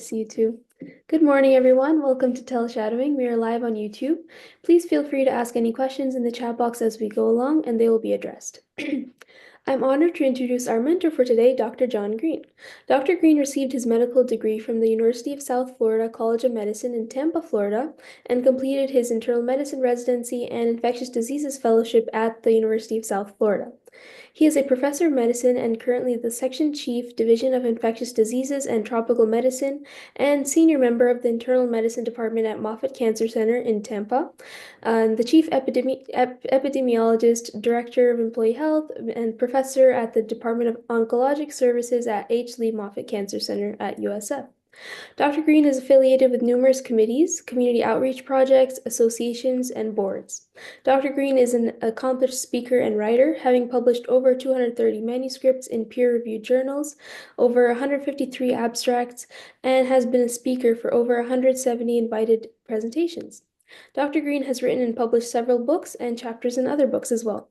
to see you too. Good morning, everyone. Welcome to TeleShadowing. We are live on YouTube. Please feel free to ask any questions in the chat box as we go along, and they will be addressed. I'm honored to introduce our mentor for today, Dr. John Greene. Dr. Greene received his medical degree from the University of South Florida College of Medicine in Tampa, Florida, and completed his internal medicine residency and infectious diseases fellowship at the University of South Florida. He is a professor of medicine and currently the Section Chief, Division of Infectious Diseases and Tropical Medicine, and senior member of the Internal Medicine Department at Moffitt Cancer Center in Tampa, the Chief Epidemiologist, Director of Employee Health, and professor at the Department of Oncologic Services at H. Lee Moffitt Cancer Center at USF. Dr. Greene is affiliated with numerous committees, community outreach projects, associations, and boards. Dr. Greene is an accomplished speaker and writer, having published over 230 manuscripts in peer-reviewed journals, over 153 abstracts, and has been a speaker for over 170 invited presentations. Dr. Greene has written and published several books and chapters in other books as well.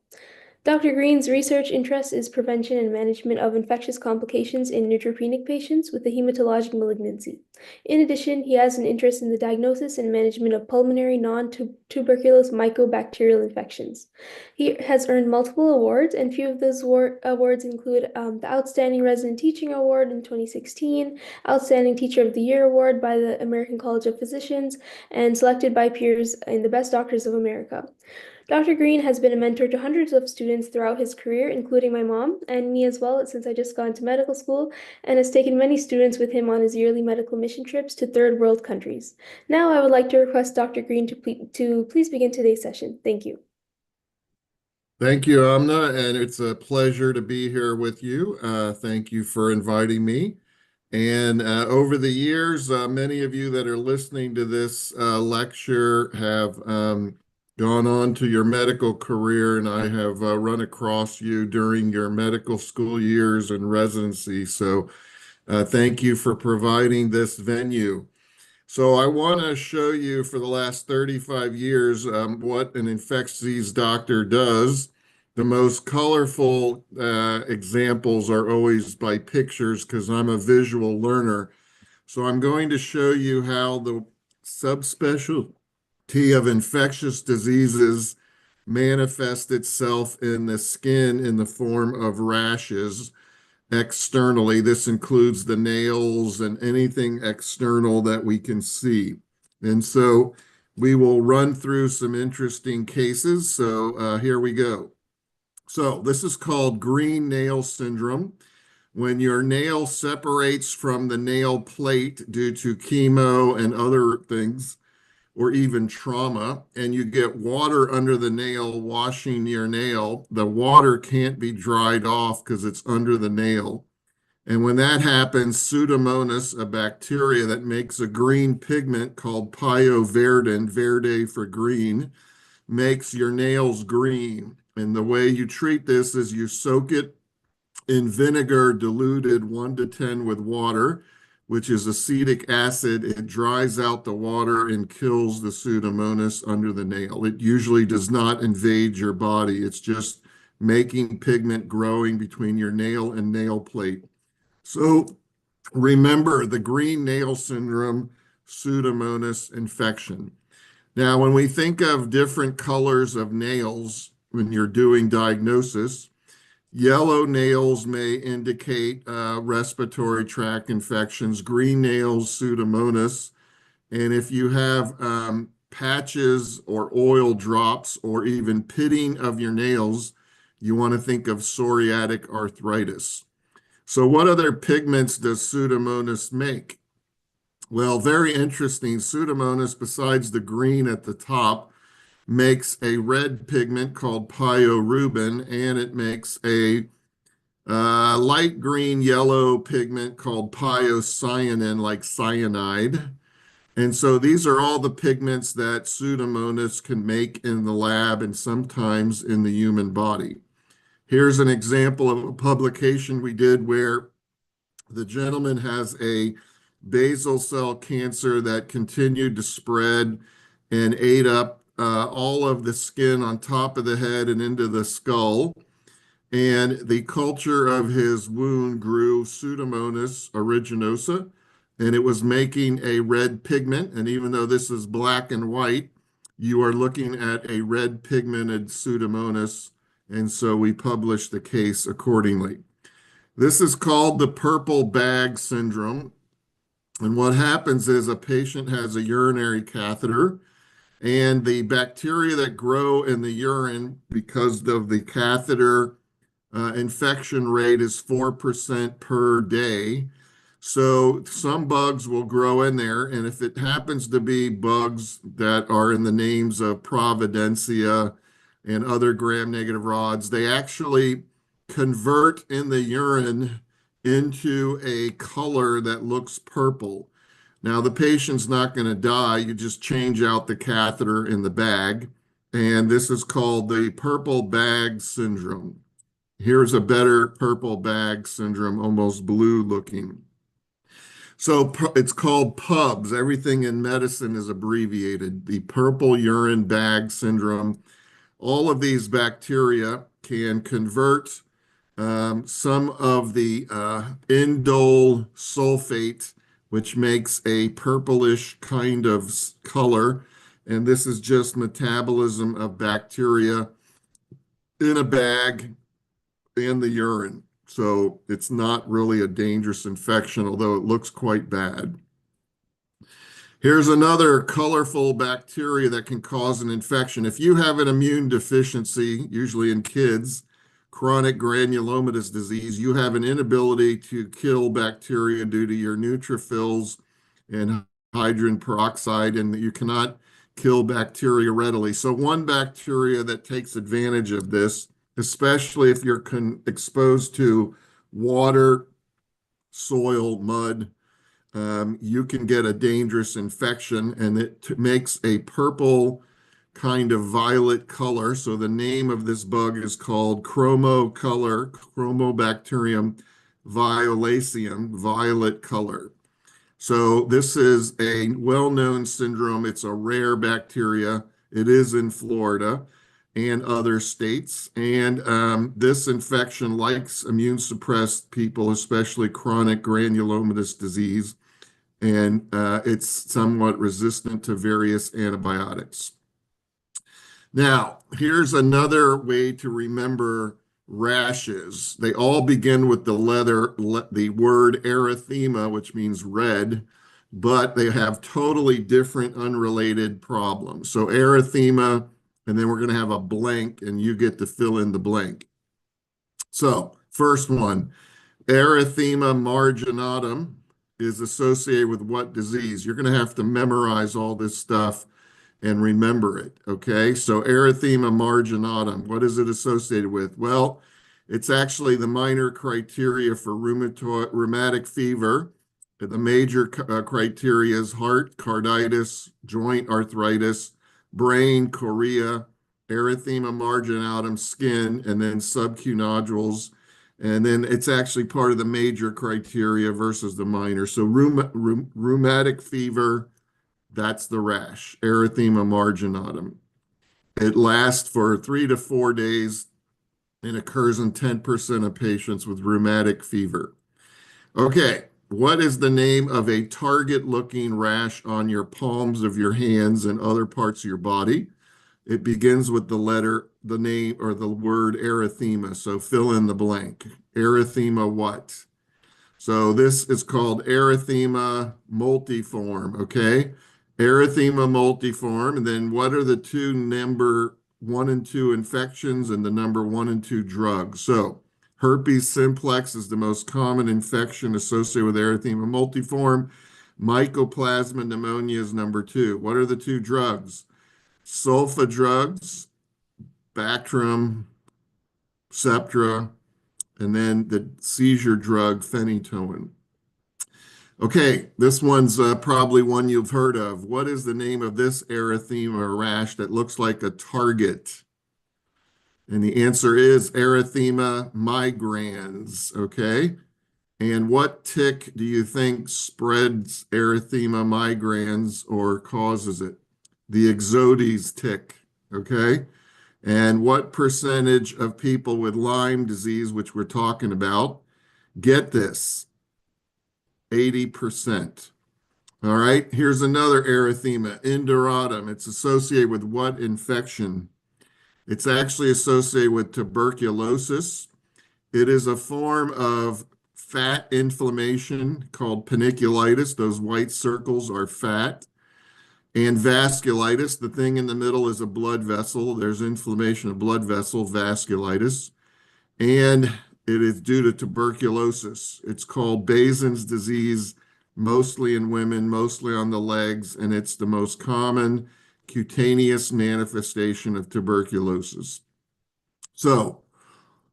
Dr. Greene's research interest is prevention and management of infectious complications in neutropenic patients with a hematologic malignancy. In addition, he has an interest in the diagnosis and management of pulmonary non-tuberculous mycobacterial infections. He has earned multiple awards, and few of those awards include the Outstanding Resident Teaching Award in 2016, Outstanding Teacher of the Year Award by the American College of Physicians, and selected by peers in the Best Doctors of America. Dr. Greene has been a mentor to hundreds of students throughout his career, including my mom and me as well, since I just got into medical school, and has taken many students with him on his yearly medical mission trips to third world countries. Now I would like to request Dr. Greene to please begin today's session. Thank you. Thank you, Amna, and it's a pleasure to be here with you. Thank you for inviting me. And over the years, many of you that are listening to this lecture have gone on to your medical career, and I have run across you during your medical school years and residency. So thank you for providing this venue. So I want to show you for the last 35 years what an infectious disease doctor does. The most colorful examples are always by pictures because I'm a visual learner. So I'm going to show you how the subspecialty of infectious diseases manifest itself in the skin in the form of rashes externally. This includes the nails and anything external that we can see. And so we will run through some interesting cases. So here we go. So this is called Greene nail syndrome. When your nail separates from the nail plate due to chemo and other things, or even trauma, and you get water under the nail washing your nail, the water can't be dried off because it's under the nail. And when that happens, Pseudomonas, a bacteria that makes a green pigment called pyoverdin, verde for green, makes your nails green. And the way you treat this is you soak it in vinegar diluted 1 to 10 with water, which is acetic acid. It dries out the water and kills the Pseudomonas under the nail. It usually does not invade your body. It's just making pigment growing between your nail and nail plate. So remember the Greene nail syndrome, Pseudomonas infection. Now, when we think of different colors of nails when you're doing diagnosis, yellow nails may indicate respiratory tract infections, green nails, Pseudomonas. And if you have patches or oil drops or even pitting of your nails, you want to think of psoriatic arthritis. So what other pigments does Pseudomonas make? Well, very interesting. Pseudomonas, besides the green at the top, makes a red pigment called pyorubin, and it makes a light green yellow pigment called pyocyanin, like cyanide. And so these are all the pigments that Pseudomonas can make in the lab and sometimes in the human body. Here's an example of a publication we did where the gentleman has a basal cell cancer that continued to spread and ate up all of the skin on top of the head and into the skull. And the culture of his wound grew Pseudomonas aeruginosa, and it was making a red pigment. And even though this is black and white, you are looking at a red pigmented Pseudomonas. And so we published the case accordingly. This is called the purple bag syndrome. And what happens is a patient has a urinary catheter, and the bacteria that grow in the urine because of the catheter infection rate is 4% per day. So some bugs will grow in there, and if it happens to be bugs that are in the names of Providencia and other gram-negative rods, they actually convert in the urine into a color that looks purple. Now, the patient's not going to die. You just change out the catheter in the bag, and this is called the purple bag syndrome. Here's a better purple bag syndrome, almost blue looking. So it's called PUBS. Everything in medicine is abbreviated. The purple urine bag syndrome. All of these bacteria can convert some of the indole sulfate, which makes a purplish kind of color. And this is just metabolism of bacteria in a bag in the urine. So it's not really a dangerous infection, although it looks quite bad. Here's another colorful bacteria that can cause an infection. If you have an immune deficiency, usually in kids, chronic granulomatous disease, you have an inability to kill bacteria due to your neutrophils and hydrogen peroxide, and you cannot kill bacteria readily. So one bacteria that takes advantage of this, especially if you're exposed to water, soil, mud, you can get a dangerous infection, and it makes a purple kind of violet color. So the name of this bug is called Chromobacterium violaceum, violet color. So this is a well-known syndrome. It's a rare bacteria. It is in Florida and other states. And this infection likes immune suppressed people, especially chronic granulomatous disease, and it's somewhat resistant to various antibiotics. Now, here's another way to remember rashes. They all begin with the word erythema, which means red, but they have totally different unrelated problems. So erythema, and then we're going to have a blank, and you get to fill in the blank. So first one, erythema marginatum is associated with what disease? You're going to have to memorize all this stuff and remember it, okay? So erythema marginatum, what is it associated with? Well, it's actually the minor criteria for rheumatic fever. The major criteria is heart, carditis, joint arthritis, brain, chorea, erythema marginatum, skin, and then subcu nodules. And then it's actually part of the major criteria versus the minor. So rheumatic fever, that's the rash, erythema marginatum. It lasts for 3 to 4 days and occurs in 10% of patients with rheumatic fever. Okay, what is the name of a target-looking rash on your palms of your hands and other parts of your body? It begins with the name or the word erythema. So fill in the blank. Erythema what? So this is called erythema multiforme, okay? Erythema multiforme. And then what are the two number 1 and 2 infections and the number 1 and 2 drugs? So herpes simplex is the most common infection associated with erythema multiforme. Mycoplasma pneumonia is number 2. What are the 2 drugs? Sulfa drugs, Bactrim, Septra, and then the seizure drug phenytoin. Okay, this one's probably one you've heard of. What is the name of this erythema rash that looks like a target? And the answer is erythema migrans, okay? And what tick do you think spreads erythema migrans or causes it? The Ixodes tick, okay? And what percentage of people with Lyme disease, which we're talking about, get this? 80%. All right, here's another erythema, induratum. It's associated with what infection? It's actually associated with tuberculosis. It is a form of fat inflammation called paniculitis. Those white circles are fat. And vasculitis, the thing in the middle is a blood vessel. There's inflammation of blood vessel, vasculitis. And it is due to tuberculosis. It's called Bazin's disease, mostly in women, mostly on the legs, and it's the most common cutaneous manifestation of tuberculosis. So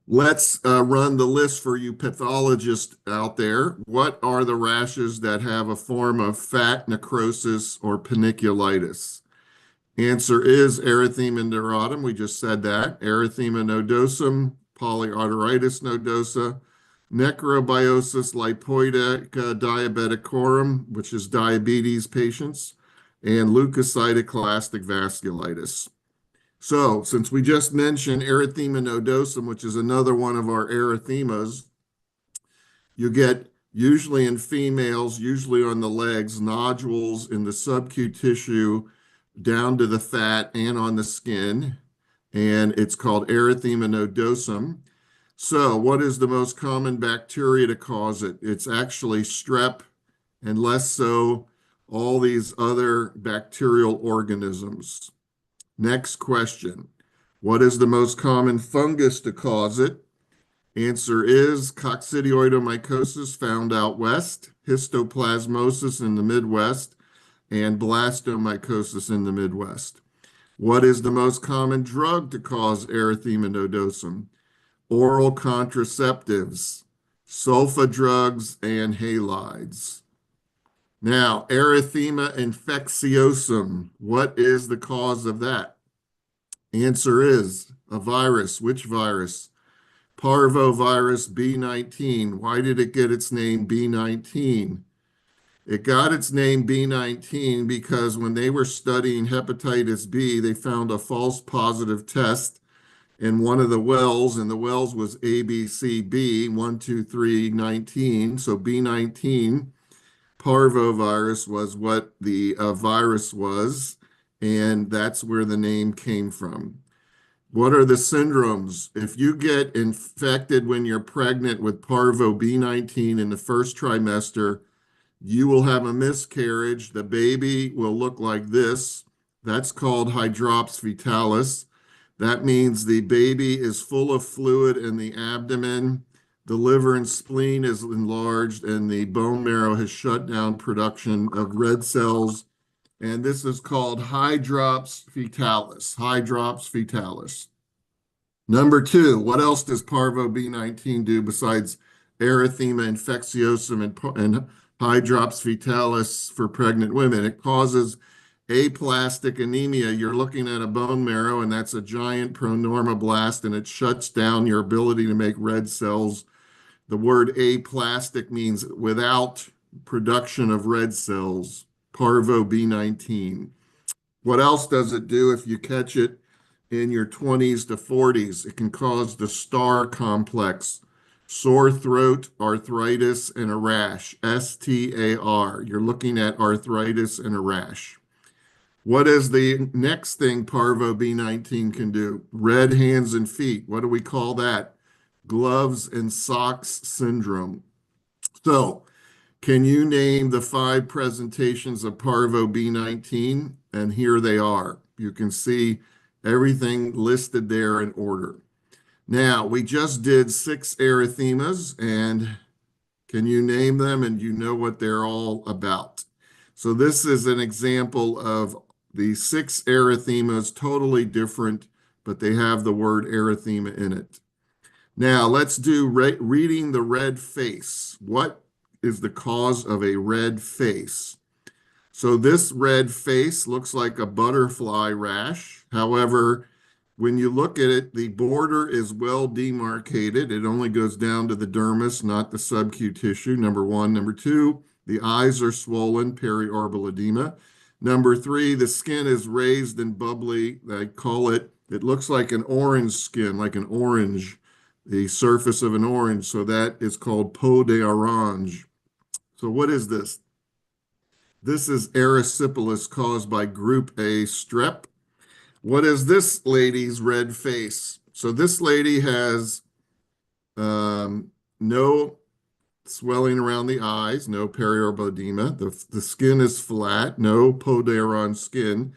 let's run the list for you pathologists out there. What are the rashes that have a form of fat necrosis or paniculitis? Answer is erythema induratum. We just said that. Erythema nodosum, polyarteritis nodosa, necrobiosis lipoidica diabeticorum, which is diabetes patients, and leukocytoclastic vasculitis. So, since we just mentioned erythema nodosum, which is another one of our erythemas, you get usually in females, usually on the legs, nodules in the subcutaneous tissue down to the fat and on the skin, and it's called erythema nodosum. So, what is the most common bacteria to cause it? It's actually strep, and less so all these other bacterial organisms. Next question. What is the most common fungus to cause it? Answer is coccidioidomycosis found out west, histoplasmosis in the Midwest, and blastomycosis in the Midwest. What is the most common drug to cause erythema nodosum? Oral contraceptives, sulfa drugs, and halides. Now, erythema infectiosum. What is the cause of that? Answer is a virus. Which virus? Parvovirus B19. Why did it get its name B19? It got its name B19 because when they were studying hepatitis B, they found a false positive test in one of the wells, and the wells was ABCB 12319. So B19 parvovirus was what the virus was, and that's where the name came from. What are the syndromes? If you get infected when you're pregnant with parvo B19 in the first trimester, you will have a miscarriage. The baby will look like this. That's called hydrops fetalis. That means the baby is full of fluid in the abdomen. The liver and spleen is enlarged, and the bone marrow has shut down production of red cells. And this is called hydrops fetalis. Hydrops fetalis. Number two, what else does parvo B19 do besides erythema infectiosum and hydrops fetalis for pregnant women? It causes aplastic anemia. You're looking at a bone marrow, and that's a giant pronormoblast, and it shuts down your ability to make red cells. The word aplastic means without production of red cells. Parvo B19. What else does it do if you catch it in your 20s to 40s? It can cause the star complex, sore throat, arthritis, and a rash. STAR. You're looking at arthritis and a rash. What is the next thing Parvo B19 can do? Red hands and feet. What do we call that? Gloves and socks syndrome. So, can you name the 5 presentations of Parvo B19? And here they are. You can see everything listed there in order. Now, we just did 6 erythemas, and can you name them and you know what they're all about? So this is an example of the 6 erythemas, totally different, but they have the word erythema in it. Now, let's do reading the red face. What is the cause of a red face? So this red face looks like a butterfly rash. However, when you look at it, the border is well demarcated. It only goes down to the dermis, not the subcutaneous tissue, number one. Number two, the eyes are swollen, periorbital edema. Number three, the skin is raised and bubbly. I call it, it looks like an orange skin, like an orange, the surface of an orange. So that is called peau d'orange. So what is this? This is erysipelas caused by group A strep. What is this lady's red face? So this lady has no swelling around the eyes, no periorbital edema. The skin is flat, no podaron skin.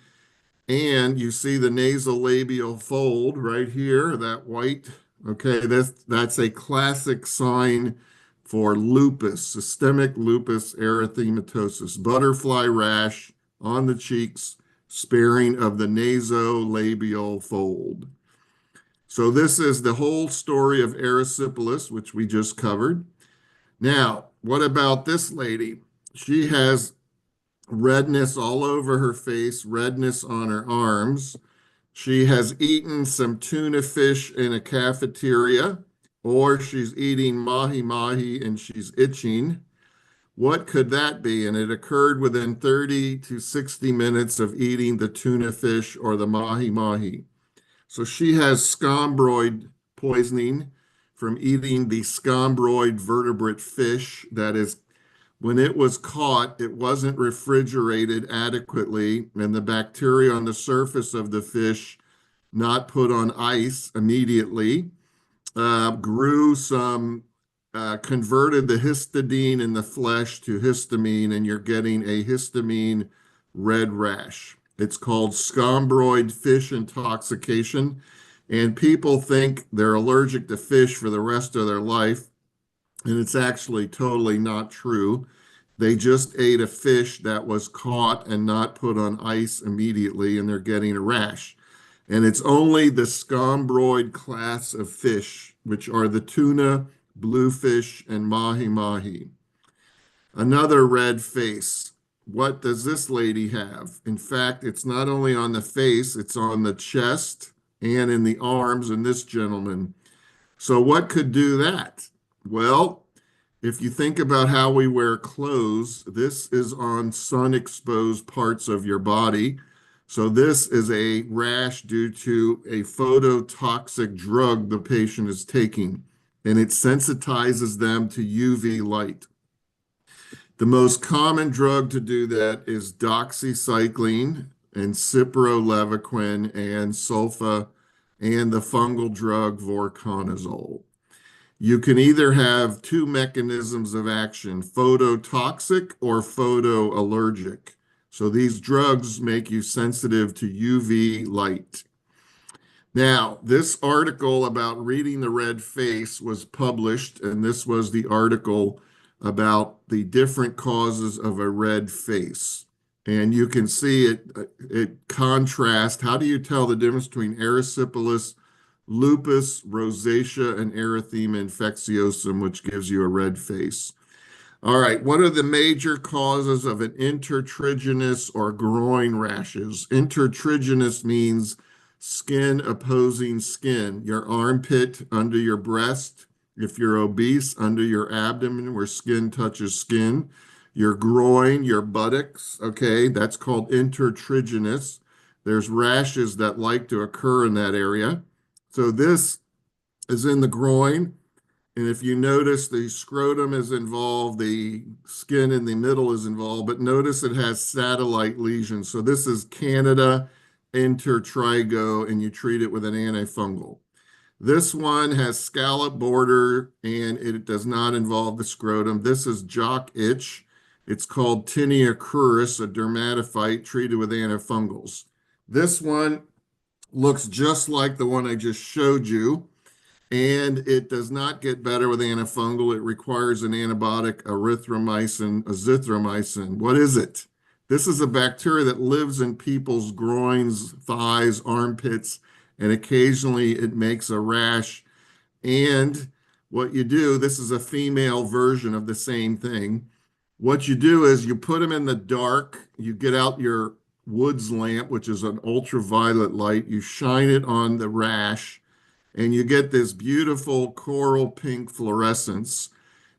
And you see the nasolabial fold right here, that white. Okay, that's a classic sign for lupus, systemic lupus erythematosus, butterfly rash on the cheeks, sparing of the nasolabial fold. So this is the whole story of erysipelas, which we just covered. Now, what about this lady? She has redness all over her face, redness on her arms. She has eaten some tuna fish in a cafeteria, or she's eating mahi mahi and she's itching. What could that be? And it occurred within 30 to 60 minutes of eating the tuna fish or the mahi mahi. So she has scombroid poisoning from eating the scombroid vertebrate fish. That is, when it was caught, it wasn't refrigerated adequately, and the bacteria on the surface of the fish, not put on ice immediately, grew some, converted the histidine in the flesh to histamine, and you're getting a histamine red rash. It's called scombroid fish intoxication, and people think they're allergic to fish for the rest of their life, and it's actually totally not true. They just ate a fish that was caught and not put on ice immediately, and they're getting a rash. And it's only the scombroid class of fish, which are the tuna, bluefish, and mahi mahi. Another red face. What does this lady have? In fact, it's not only on the face, it's on the chest and in the arms in this gentleman. So, what could do that? Well, if you think about how we wear clothes, this is on sun exposed parts of your body. So, this is a rash due to a phototoxic drug the patient is taking, and it sensitizes them to UV light. The most common drug to do that is doxycycline and cipralevaquin and sulfa and the fungal drug vorconazole. You can either have two mechanisms of action, phototoxic or photoallergic. So these drugs make you sensitive to UV light. Now, this article about reading the red face was published, and this was the article about the different causes of a red face. And you can see it contrasts. How do you tell the difference between erysipelas, lupus, rosacea, and erythema infectiosum, which gives you a red face? All right, what are the major causes of an intertriginous or groin rashes? Intertriginous means skin opposing skin, your armpit under your breast, if you're obese, under your abdomen where skin touches skin, your groin, your buttocks, okay, that's called intertriginous. There's rashes that like to occur in that area. So this is in the groin. And if you notice, the scrotum is involved, the skin in the middle is involved, but notice it has satellite lesions. So this is Candida intertrigo, and you treat it with an antifungal. This one has scallop border, and it does not involve the scrotum. This is jock itch. It's called tinea cruris, a dermatophyte treated with antifungals. This one looks just like the one I just showed you. And it does not get better with antifungal. It requires an antibiotic, erythromycin, azithromycin. What is it? This is a bacteria that lives in people's groins, thighs, armpits, and occasionally it makes a rash. And what you do, this is a female version of the same thing. What you do is you put them in the dark, you get out your Woods lamp, which is an ultraviolet light, you shine it on the rash, and you get this beautiful coral pink fluorescence.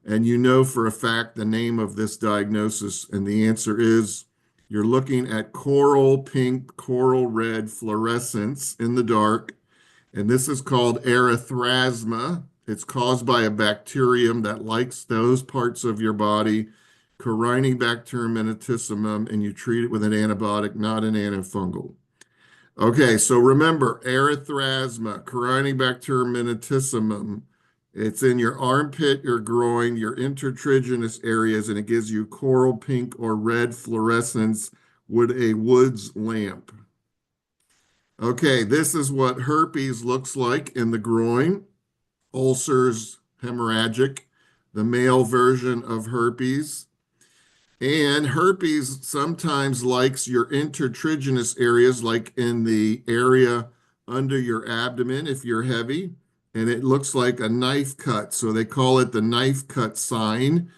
And you know for a fact the name of this diagnosis, and the answer is you're looking at coral pink, coral red fluorescence in the dark, and this is called erythrasma. It's caused by a bacterium that likes those parts of your body Corynebacterium minutissimum, and you treat it with an antibiotic, not an antifungal. Okay, so remember, erythrasma, Corynebacterium minutissimum, it's in your armpit, your groin, your intertriginous areas, and it gives you coral pink or red fluorescence with a Woods lamp. Okay, this is what herpes looks like in the groin. Ulcers, hemorrhagic, the male version of herpes. And herpes sometimes likes your intertriginous areas, like in the area under your abdomen if you're heavy, and it looks like a knife cut. So they call it the knife cut sign.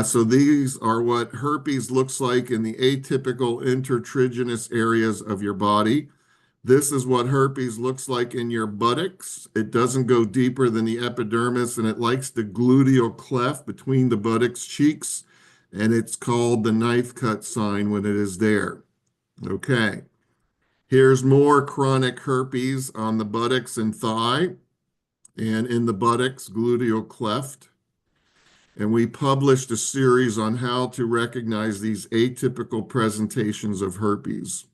So these are what herpes looks like in the atypical intertriginous areas of your body. This is what herpes looks like in your buttocks. It doesn't go deeper than the epidermis, and it likes the gluteal cleft between the buttocks cheeks, and it's called the knife cut sign when it is there. Okay, here's more chronic herpes on the buttocks and thigh, and in the buttocks, gluteal cleft. And we published a series on how to recognize these atypical presentations of herpes.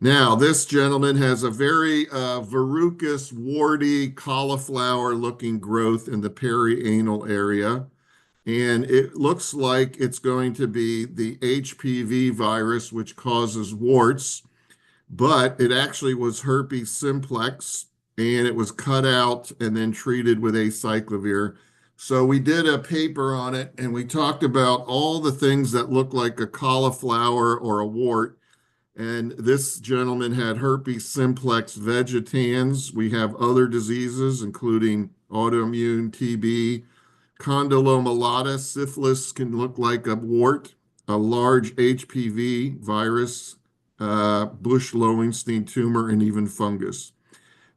Now, this gentleman has a very verrucous, warty, cauliflower-looking growth in the perianal area. And it looks like it's going to be the HPV virus, which causes warts, but it actually was herpes simplex, and it was cut out and then treated with acyclovir. So we did a paper on it, and we talked about all the things that look like a cauliflower or a wart. And this gentleman had herpes simplex vegetans. We have other diseases, including autoimmune TB, condyloma syphilis can look like a wart, a large HPV virus, Bush-Lowenstein tumor, and even fungus.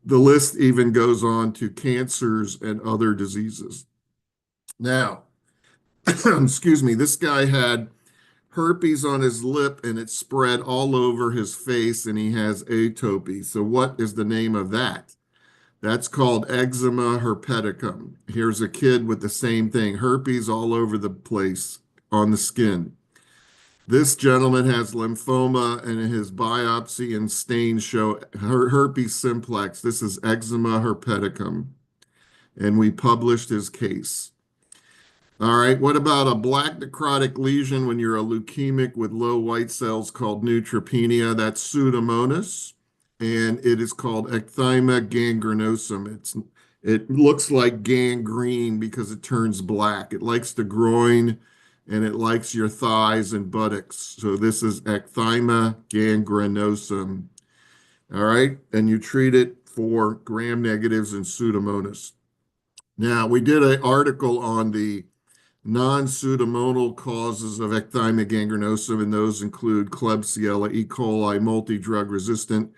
The list even goes on to cancers and other diseases. Now, excuse me, this guy had herpes on his lip and it spread all over his face and he has atopy. So what is the name of that? That's called eczema herpeticum. Here's a kid with the same thing, herpes all over the place on the skin. This gentleman has lymphoma and his biopsy and stains show herpes simplex. This is eczema herpeticum. And we published his case. All right, what about a black necrotic lesion when you're a leukemic with low white cells called neutropenia? That's Pseudomonas, and it is called ecthyma gangrenosum. It looks like gangrene because it turns black. It likes the groin, and it likes your thighs and buttocks. So this is ecthyma gangrenosum. All right, and you treat it for gram negatives and Pseudomonas. Now, we did an article on the non-pseudomonal causes of ecthyma gangrenosum, and those include Klebsiella, E. coli, multi-drug resistant.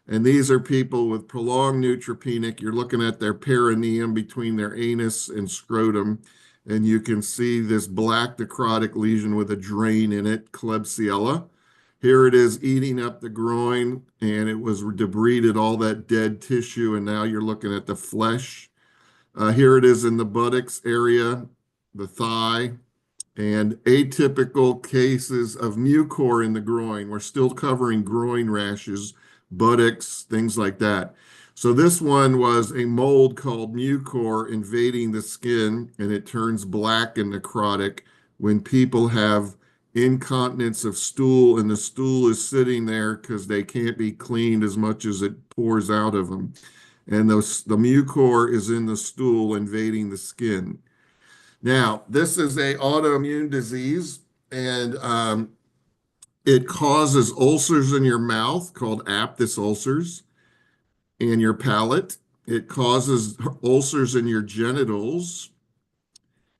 And these are people with prolonged neutropenic. You're looking at their perineum between their anus and scrotum, and you can see this black necrotic lesion with a drain in it, Klebsiella. Here it is eating up the groin, and it was debrided all that dead tissue, and now you're looking at the flesh. Here it is in the buttocks area, the thigh, and atypical cases of mucor in the groin. We're still covering groin rashes, buttocks, things like that. So this one was a mold called mucor invading the skin, and it turns black and necrotic when people have incontinence of stool, and the stool is sitting there because they can't be cleaned as much as it pours out of them. And the mucor is in the stool invading the skin. Now, this is a autoimmune disease, and it causes ulcers in your mouth called aphthous ulcers and your palate. It causes ulcers in your genitals,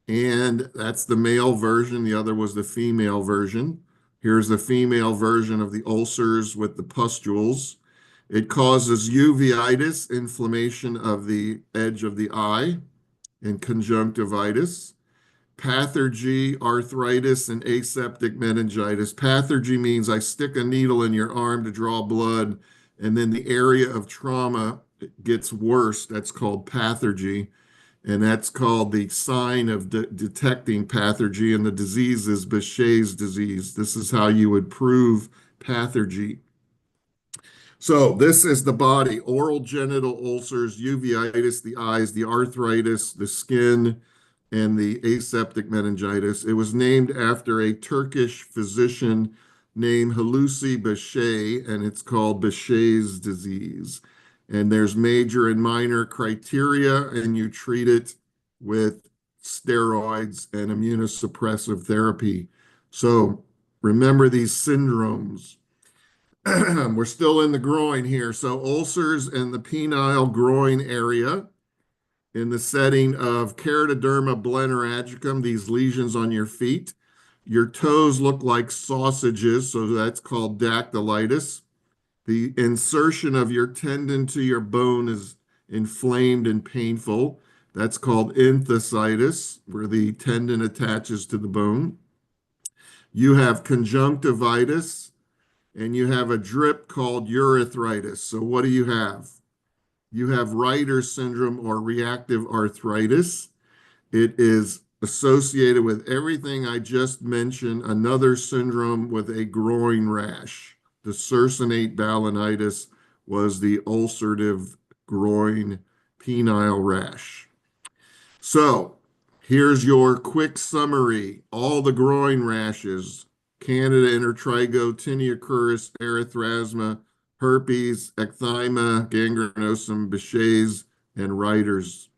and that's the male version. The other was the female version. Here's the female version of the ulcers with the pustules. It causes uveitis, inflammation of the edge of the eye, and conjunctivitis. Pathergy, arthritis, and aseptic meningitis. Pathergy means I stick a needle in your arm to draw blood, and then the area of trauma gets worse. That's called pathergy. And that's called the sign of detecting pathogen, and the disease is Behçet's disease. This is how you would prove pathogen. So this is the body: oral genital ulcers, uveitis, the eyes, the arthritis, the skin, and the aseptic meningitis. It was named after a Turkish physician named Hulusi Behçet, and it's called Behçet's disease. And there's major and minor criteria, and you treat it with steroids and immunosuppressive therapy. So remember these syndromes. We're still in the groin here. So ulcers in the penile groin area in the setting of keratoderma blenneragicum, these lesions on your feet. Your toes look like sausages, so that's called dactylitis. The insertion of your tendon to your bone is inflamed and painful. That's called enthesitis, where the tendon attaches to the bone. You have conjunctivitis, and you have a drip called urethritis. So what do you have? You have Reiter syndrome or reactive arthritis. It is associated with everything I just mentioned, another syndrome with a groin rash. The succinate balanitis was the ulcerative groin penile rash. So here's your quick summary. All the groin rashes: Candida intertrigo, tinea curris, erythrasma, herpes, ecthyma, gangrenosum, Behçet's, and Reiter's.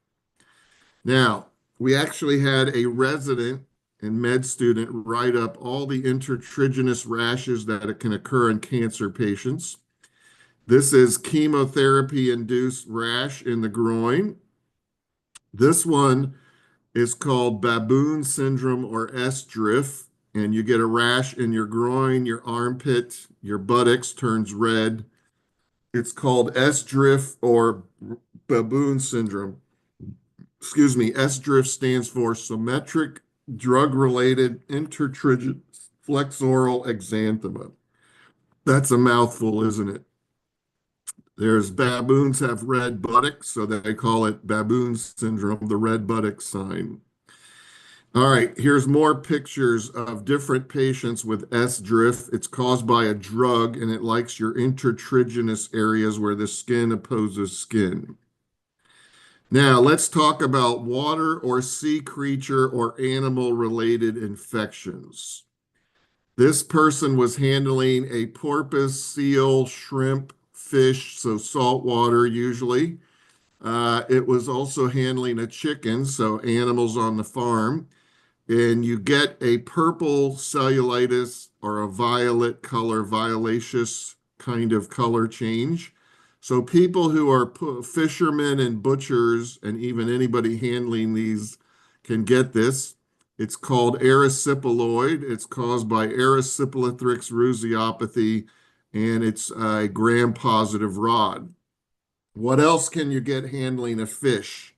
Now, we actually had a resident and med student write up all the intertriginous rashes that can occur in cancer patients. This is chemotherapy-induced rash in the groin. This one is called baboon syndrome or S-drift, and you get a rash in your groin, your armpit, your buttocks turns red. It's called S-drift or baboon syndrome. Excuse me, S-drift stands for symmetric drug-related intertriginous flexural exanthema. That's a mouthful, isn't it? There's baboons have red buttocks, so they call it baboon syndrome, the red buttock sign. All right, here's more pictures of different patients with S-drift. It's caused by a drug, and it likes your intertriginous areas where the skin opposes skin. Now, let's talk about water or sea creature or animal-related infections. This person was handling a porpoise, seal, shrimp, fish, so salt water usually. It was also handling a chicken, so animals on the farm. And you get a purple cellulitis or a violet color, violaceous kind of color change. So people who are fishermen and butchers and even anybody handling these can get this. It's called erysipeloid. It's caused by erysipelathrix rhusiopathy, and it's a gram-positive rod. What else can you get handling a fish?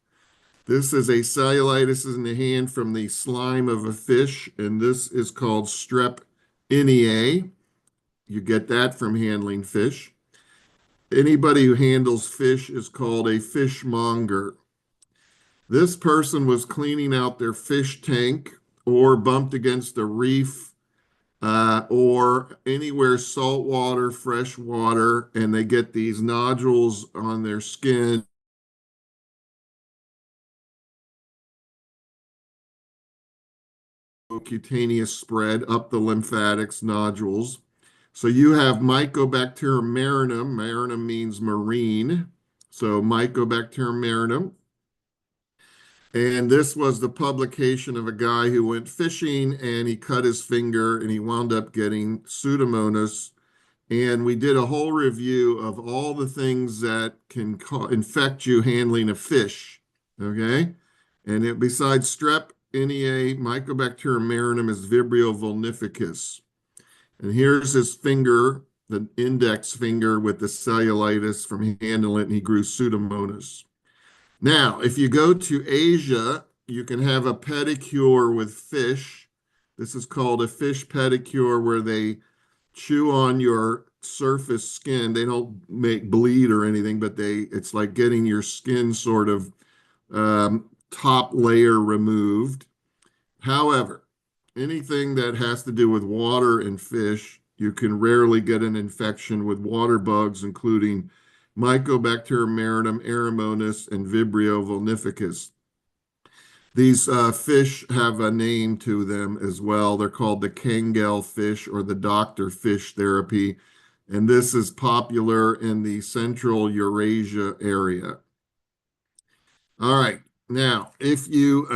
This is a cellulitis in the hand from the slime of a fish, and this is called strep ineae. You get that from handling fish. Anybody who handles fish is called a fishmonger. This person was cleaning out their fish tank or bumped against a reef or anywhere salt water, fresh water, and they get these nodules on their skin. Cutaneous spread up the lymphatics, nodules. So you have Mycobacterium marinum. Marinum means marine. So Mycobacterium marinum. And this was the publication of a guy who went fishing and he cut his finger and he wound up getting Pseudomonas. And we did a whole review of all the things that can infect you handling a fish. Okay. And besides strep, NEA, Mycobacterium marinum is Vibrio vulnificus. And here's his finger, the index finger with the cellulitis from handling it, and he grew Pseudomonas. Now, if you go to Asia, you can have a pedicure with fish. This is called a fish pedicure where they chew on your surface skin. They don't make bleed or anything, but it's like getting your skin sort of top layer removed. However, anything that has to do with water and fish, you can rarely get an infection with water bugs, including Mycobacterium marinum, Aeromonas, and Vibrio vulnificus. These fish have a name to them as well. They're called the Kangel fish or the doctor fish therapy. And this is popular in the central Eurasia area. All right. Now, if you,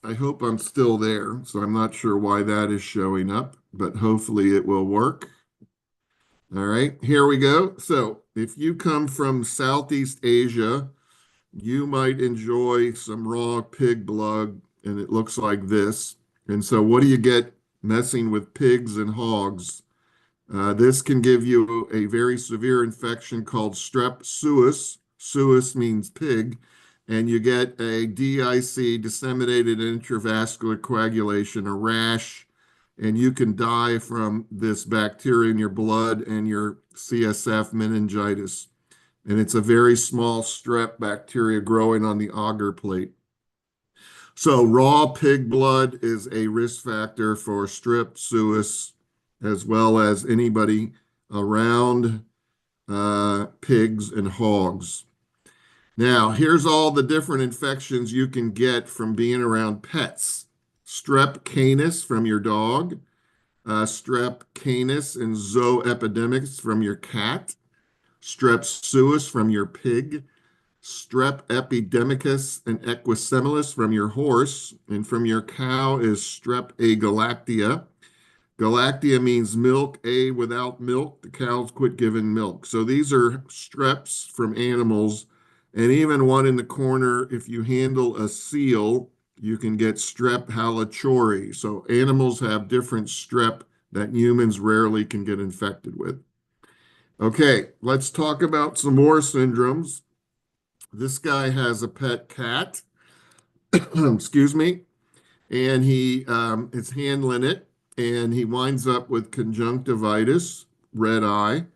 I hope I'm still there. So I'm not sure why that is showing up, but hopefully it will work. All right. Here we go. So if you come from Southeast Asia, you might enjoy some raw pig blood, and it looks like this. And so, what do you get messing with pigs and hogs? This can give you a very severe infection called strep suis. Suis means pig, and you get a DIC, disseminated intravascular coagulation, a rash, and you can die from this bacteria in your blood and your CSF meningitis. And it's a very small strep bacteria growing on the agar plate. So raw pig blood is a risk factor for strep suis, as well as anybody around pigs and hogs. Now, here's all the different infections you can get from being around pets. Strep canis from your dog, strep canis and zooepidemics from your cat, strep suis from your pig, strep epidemicus and equisemilis from your horse, and from your cow is strep agalactia. Galactia means milk, A without milk. The cows quit giving milk. So these are streps from animals. And even one in the corner, if you handle a seal, you can get strep halichory. So animals have different strep that humans rarely can get infected with. Okay, let's talk about some more syndromes. This guy has a pet cat, excuse me, and he is handling it, and he winds up with conjunctivitis, red eye,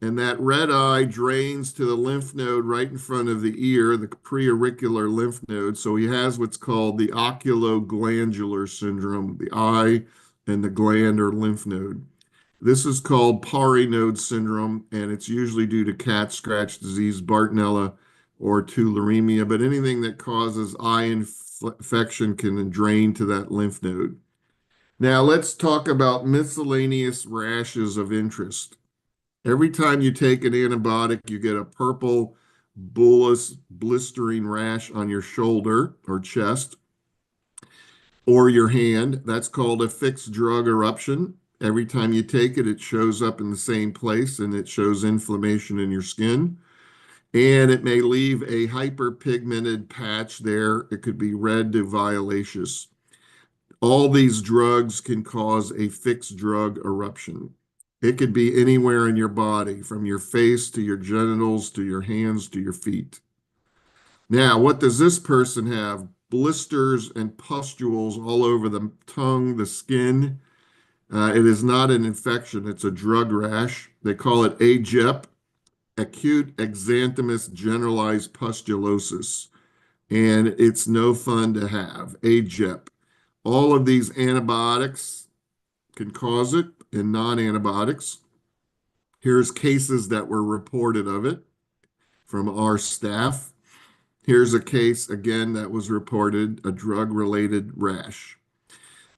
and that red eye drains to the lymph node right in front of the ear, the preauricular lymph node. So he has what's called the oculoglandular syndrome, the eye and the gland or lymph node. This is called Pari node syndrome, and it's usually due to cat scratch disease, Bartonella, or tularemia. But anything that causes eye infection can drain to that lymph node. Now, let's talk about miscellaneous rashes of interest. Every time you take an antibiotic, you get a purple bullous blistering rash on your shoulder or chest or your hand. That's called a fixed drug eruption. Every time you take it, it shows up in the same place and it shows inflammation in your skin. And it may leave a hyperpigmented patch there. It could be red to violaceous. All these drugs can cause a fixed drug eruption. It could be anywhere in your body, from your face to your genitals to your hands to your feet. Now, what does this person have? Blisters and pustules all over the tongue, the skin. It is not an infection, it's a drug rash. They call it AGEP, acute exanthemus generalized pustulosis. And it's no fun to have, AGEP. All of these antibiotics can cause it and non-antibiotics. Here's cases that were reported of it from our staff. Here's a case, again, that was reported, a drug-related rash.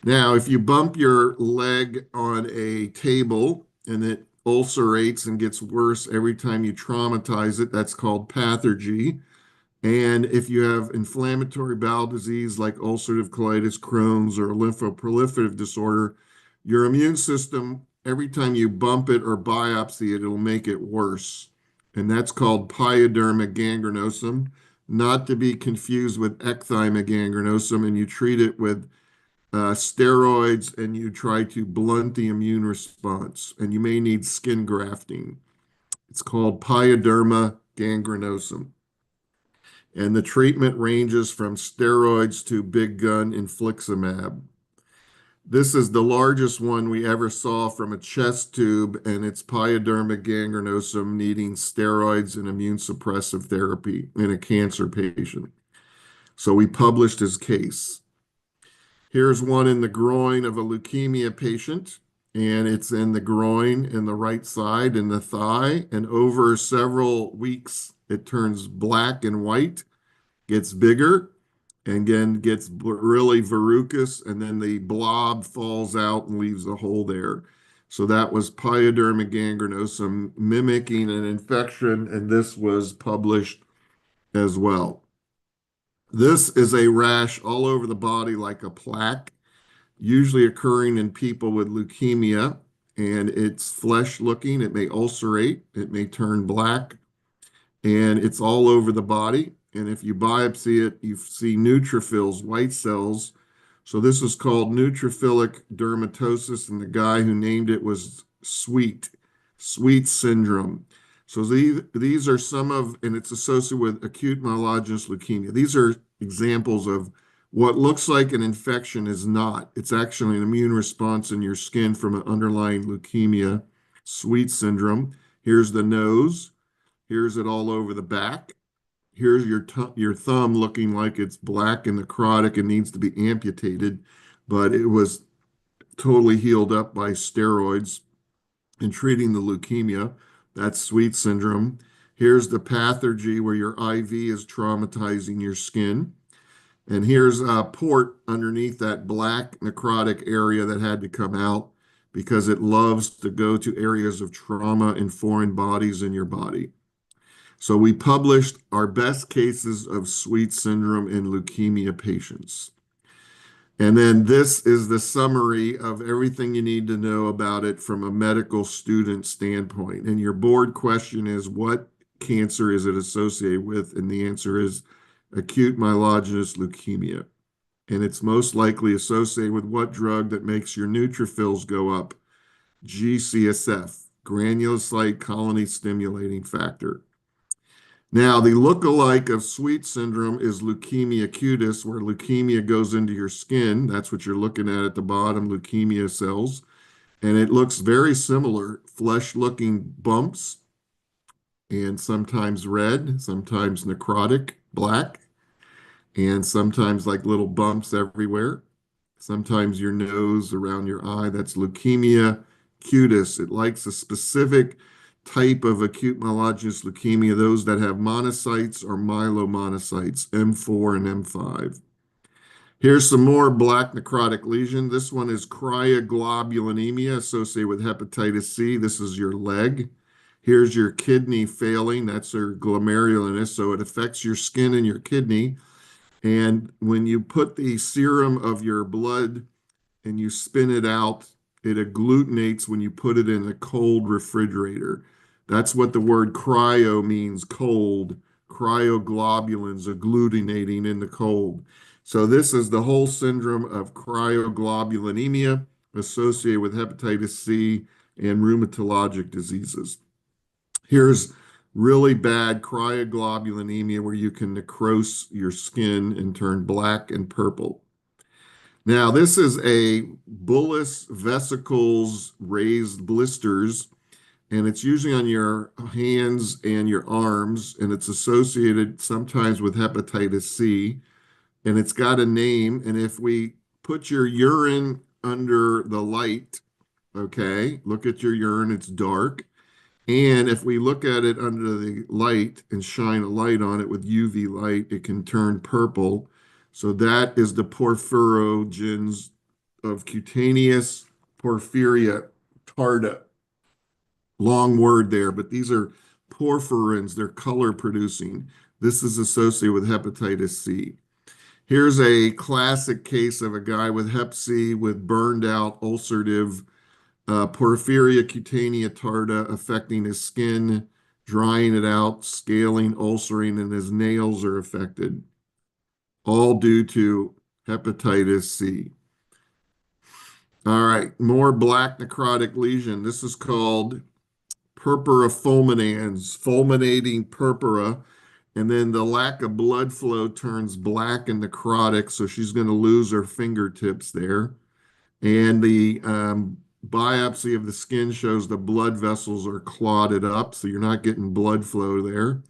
Now, if you bump your leg on a table and it ulcerates and gets worse every time you traumatize it, that's called pathergy. And if you have inflammatory bowel disease like ulcerative colitis, Crohn's, or lymphoproliferative disorder, your immune system, every time you bump it or biopsy it, it'll make it worse. And that's called pyoderma gangrenosum, not to be confused with ecthyma gangrenosum. And you treat it with steroids and you try to blunt the immune response. And you may need skin grafting. It's called pyoderma gangrenosum. And the treatment ranges from steroids to big gun infliximab. This is the largest one we ever saw from a chest tube, and it's pyoderma gangrenosum needing steroids and immune suppressive therapy in a cancer patient. So we published his case. Here's one in the groin of a leukemia patient, and it's in the groin in the right side in the thigh. And over several weeks, it turns black and white, gets bigger, and then gets really verrucous, and then the blob falls out and leaves a hole there. So that was pyoderma gangrenosum mimicking an infection, and this was published as well. This is a rash all over the body like a plaque, usually occurring in people with leukemia, and it's flesh looking. It may ulcerate, it may turn black, and it's all over the body. And if you biopsy it, you see neutrophils, white cells. So this is called neutrophilic dermatosis, and the guy who named it was Sweet syndrome. So these are some of, and it's associated with acute myelogenous leukemia. These are examples of what looks like an infection is not. It's actually an immune response in your skin from an underlying leukemia, Sweet syndrome. Here's the nose. Here's it all over the back. Here's your thumb looking like it's black and necrotic and needs to be amputated, but it was totally healed up by steroids and treating the leukemia. That's Sweet syndrome. Here's the pathergy where your IV is traumatizing your skin. And here's a port underneath that black necrotic area that had to come out because it loves to go to areas of trauma in foreign bodies in your body. So we published our best cases of Sweet syndrome in leukemia patients. And then this is the summary of everything you need to know about it from a medical student standpoint. And your board question is, what cancer is it associated with? And the answer is acute myelogenous leukemia. And it's most likely associated with what drug that makes your neutrophils go up? GCSF, granulocyte colony stimulating factor. Now, the look-alike of Sweet syndrome is leukemia cutis, where leukemia goes into your skin. That's what you're looking at the bottom, leukemia cells. And it looks very similar, flesh-looking bumps, and sometimes red, sometimes necrotic, black, and sometimes like little bumps everywhere. Sometimes your nose around your eye, that's leukemia cutis. It likes a specific type of acute myelogenous leukemia, those that have monocytes or myelomonocytes, M4 and M5. Here's some more black necrotic lesion. This one is cryoglobulinemia associated with hepatitis C. This is your leg. Here's your kidney failing. That's your glomerulinous. So it affects your skin and your kidney. And when you put the serum of your blood and you spin it out, it agglutinates when you put it in a cold refrigerator. That's what the word cryo means, cold. Cryoglobulins agglutinating in the cold. So this is the whole syndrome of cryoglobulinemia associated with hepatitis C and rheumatologic diseases. Here's really bad cryoglobulinemia where you can necrose your skin and turn black and purple. Now, this is a bullous vesicles raised blisters, and it's usually on your hands and your arms, and it's associated sometimes with hepatitis C, and it's got a name. And if we put your urine under the light, okay, look at your urine, it's dark. And if we look at it under the light and shine a light on it with UV light, it can turn purple. So that is the porphyrogens of cutaneous porphyria tarda. Long word there, but these are porphyrins. They're color producing. This is associated with hepatitis C. Here's a classic case of a guy with hep C with burned out ulcerative porphyria cutanea tarda affecting his skin, drying it out, scaling, ulcering, and his nails are affected, all due to hepatitis C. All right, more black necrotic lesion. This is called purpura fulminans, fulminating purpura. And then the lack of blood flow turns black and necrotic, so she's going to lose her fingertips there. And the biopsy of the skin shows the blood vessels are clotted up, so you're not getting blood flow there.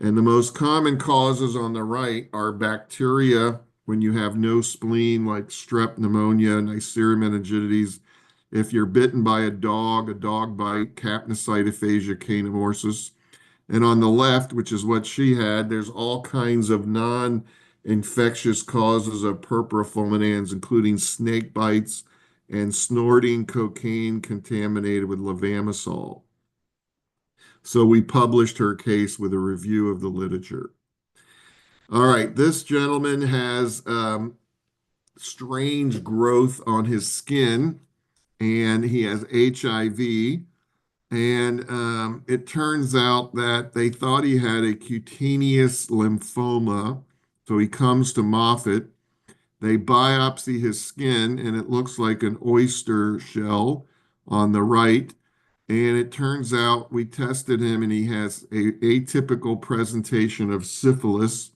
And the most common causes on the right are bacteria when you have no spleen, like strep pneumonia, Neisseria meningitis. If you're bitten by a dog bite, capnocytophagia canemorsis. And on the left, which is what she had, there's all kinds of non-infectious causes of purpura fulminans, including snake bites and snorting cocaine contaminated with levamisole. So we published her case with a review of the literature. All right, this gentleman has strange growth on his skin and he has HIV. And it turns out that they thought he had a cutaneous lymphoma. So he comes to Moffitt. They biopsy his skin, and it looks like an oyster shell on the right. And it turns out we tested him, and he has a atypical presentation of syphilis,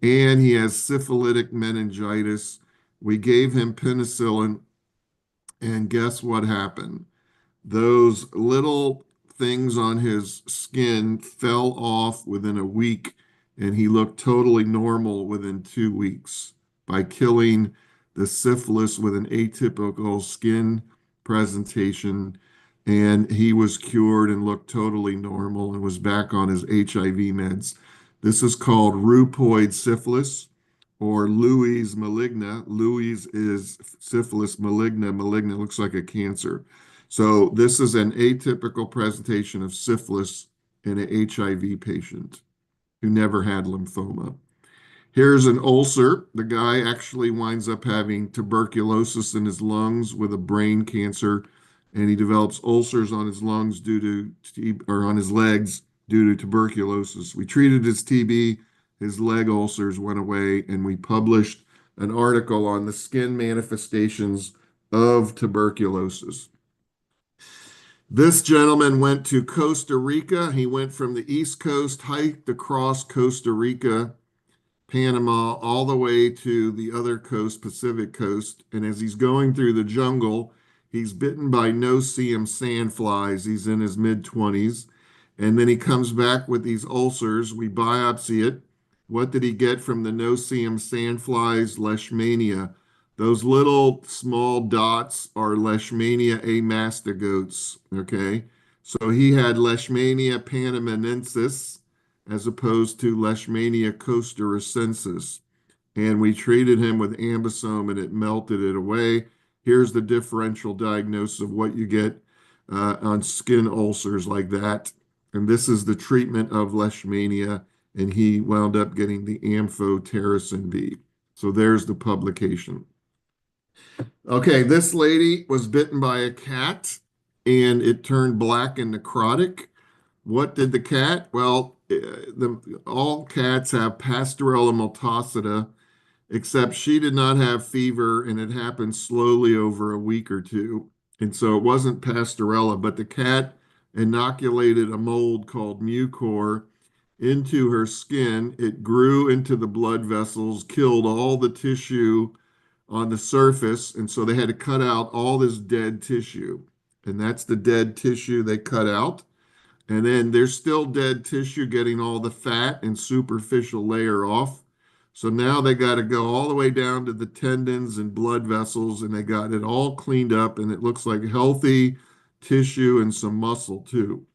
and he has syphilitic meningitis. We gave him penicillin, and guess what happened? Those little things on his skin fell off within a week, and he looked totally normal within 2 weeks by killing the syphilis with an atypical skin presentation. And he was cured and looked totally normal and was back on his HIV meds. This is called rhupoid syphilis or Louis maligna. Louis is syphilis maligna. Maligna looks like a cancer. So this is an atypical presentation of syphilis in an HIV patient who never had lymphoma. Here's an ulcer. The guy actually winds up having tuberculosis in his lungs with a brain cancer, and he develops ulcers on his lungs or on his legs due to tuberculosis. We treated his TB, his leg ulcers went away, and we published an article on the skin manifestations of tuberculosis. This gentleman went to Costa Rica. He went from the East Coast, hiked across Costa Rica, Panama, all the way to the other coast, Pacific coast. And as he's going through the jungle, he's bitten by no-see-um sandflies. He's in his mid-20s. And then he comes back with these ulcers. We biopsy it. What did he get from the no-see-um sandflies? Leishmania. Those little small dots are Leishmania amastigotes. Okay. So he had Leishmania panamanensis as opposed to Leishmania costarricensis. And we treated him with ambisome and it melted it away. Here's the differential diagnosis of what you get on skin ulcers like that. And this is the treatment of Leishmania, and he wound up getting the amphotericin B. So there's the publication. Okay, this lady was bitten by a cat and it turned black and necrotic. What did the cat? Well, all cats have Pastorella multocida, except she did not have fever and it happened slowly over a week or two. And so it wasn't Pastorella, but the cat inoculated a mold called mucor into her skin. It grew into the blood vessels, killed all the tissue on the surface. And so they had to cut out all this dead tissue. And that's the dead tissue they cut out. And then there's still dead tissue getting all the fat and superficial layer off. So now they got to go all the way down to the tendons and blood vessels, and they got it all cleaned up, and it looks like healthy tissue and some muscle too.